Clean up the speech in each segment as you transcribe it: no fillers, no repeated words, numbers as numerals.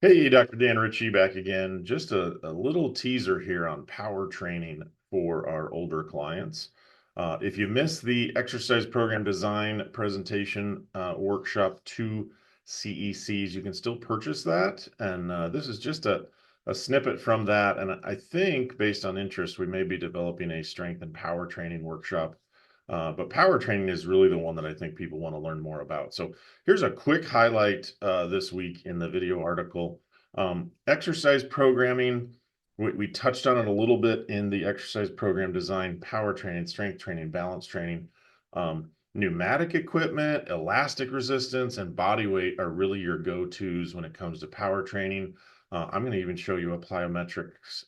Hey, Dr. Dan Ritchie back again. Just a little teaser here on power training for our older clients. If you missed the exercise program design presentation workshop 2 CECs, you can still purchase that. And this is just a snippet from that. And I think based on interest, we may be developing a strength and power training workshop. But power training is really the one that I think people want to learn more about. So here's a quick highlight this week in the video article. Exercise programming, we touched on it a little bit in the exercise program design, power training, strength training, balance training. Pneumatic equipment, elastic resistance, and body weight are really your go-tos when it comes to power training. I'm going to even show you a plyometrics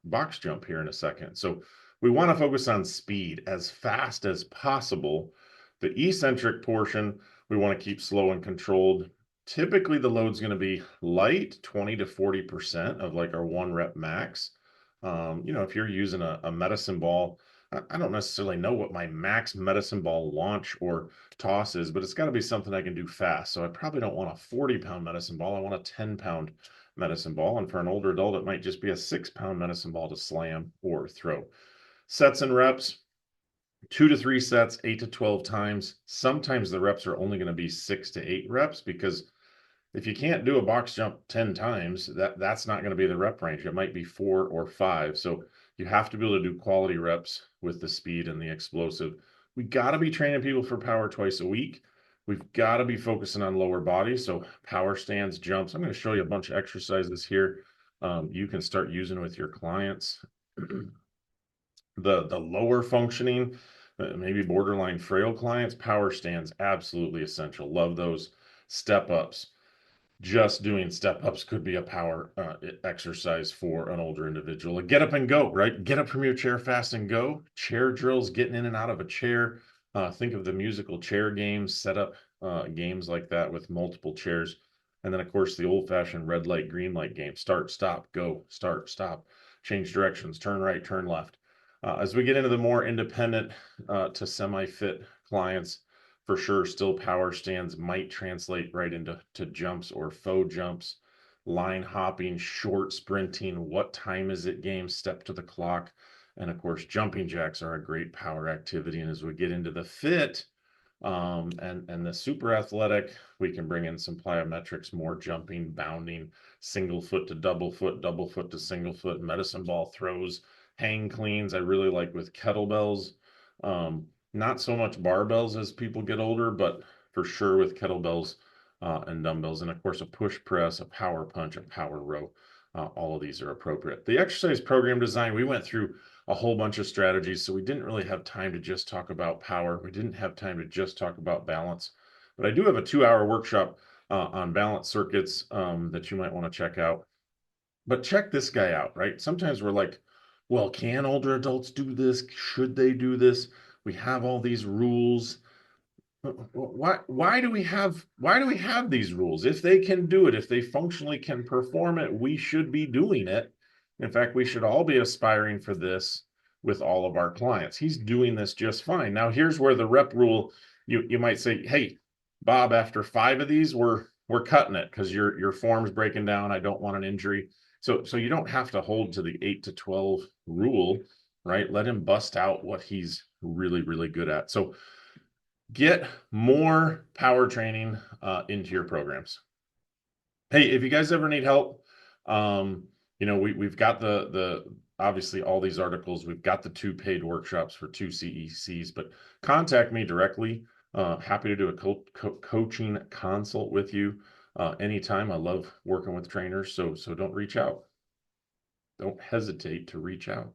box jump here in a second. So we want to focus on speed as fast as possible. The eccentric portion, we want to keep slow and controlled. Typically, the load's going to be light, 20 to 40% of like our 1 rep max. If you're using a medicine ball, I don't necessarily know what my max medicine ball launch or toss is, but it's got to be something I can do fast. So I probably don't want a 40-pound medicine ball. I want a 10-pound medicine ball. And for an older adult, it might just be a 6-pound medicine ball to slam or throw. Sets and reps, 2 to 3 sets, 8 to 12 times. Sometimes the reps are only going to be 6 to 8 reps because if you can't do a box jump 10 times, that's not going to be the rep range. It might be 4 or 5. So you have to be able to do quality reps with the speed and the explosive. We got to be training people for power twice a week. We've got to be focusing on lower body. So power stands, jumps. I'm going to show you a bunch of exercises here. You can start using with your clients. The lower functioning, maybe borderline frail clients, power stands, absolutely essential. Love those. Step ups. Just doing step ups could be a power exercise for an older individual. A get up and go, right? Get up from your chair fast and go. Chair drills, getting in and out of a chair. Think of the musical chair games, set up games like that with multiple chairs. And then, of course, the old fashioned red light, green light game. Start, stop, go, start, stop, change directions, turn right, turn left. As we get into the more independent to semi-fit clients, for sure, still power stands might translate right into jumps or faux jumps, line hopping, short sprinting, what time is it game, step to the clock. And of course, jumping jacks are a great power activity. And as we get into the fit and the super athletic, we can bring in some plyometrics, more jumping, bounding, single foot to double foot to single foot, medicine ball throws, hang cleans. I really like with kettlebells. Not so much barbells as people get older, but for sure with kettlebells and dumbbells. And of course, a push press, a power punch, a power row. All of these are appropriate. The exercise program design, we went through a whole bunch of strategies, so we didn't really have time to just talk about power. We didn't have time to just talk about balance. But I do have a 2-hour workshop on balance circuits that you might want to check out. But check this guy out, right? Sometimes we're like, well, can older adults do this? Should they do this? We have all these rules. Why do we have these rules? If they can do it, if they functionally can perform it, we should be doing it. In fact, we should all be aspiring for this with all of our clients. He's doing this just fine. Now, here's where the rep rule, you might say, hey, Bob, after 5 of these, we're cutting it because your form's breaking down. I don't want an injury. So you don't have to hold to the 8 to 12 rule, right? Let him bust out what he's really, really good at. So get more power training into your programs. Hey, if you guys ever need help, we've got the obviously all these articles. We've got the 2 paid workshops for 2 CECs, but contact me directly. Happy to do a coaching consult with you anytime. I love working with trainers, so don't reach out. Don't hesitate to reach out.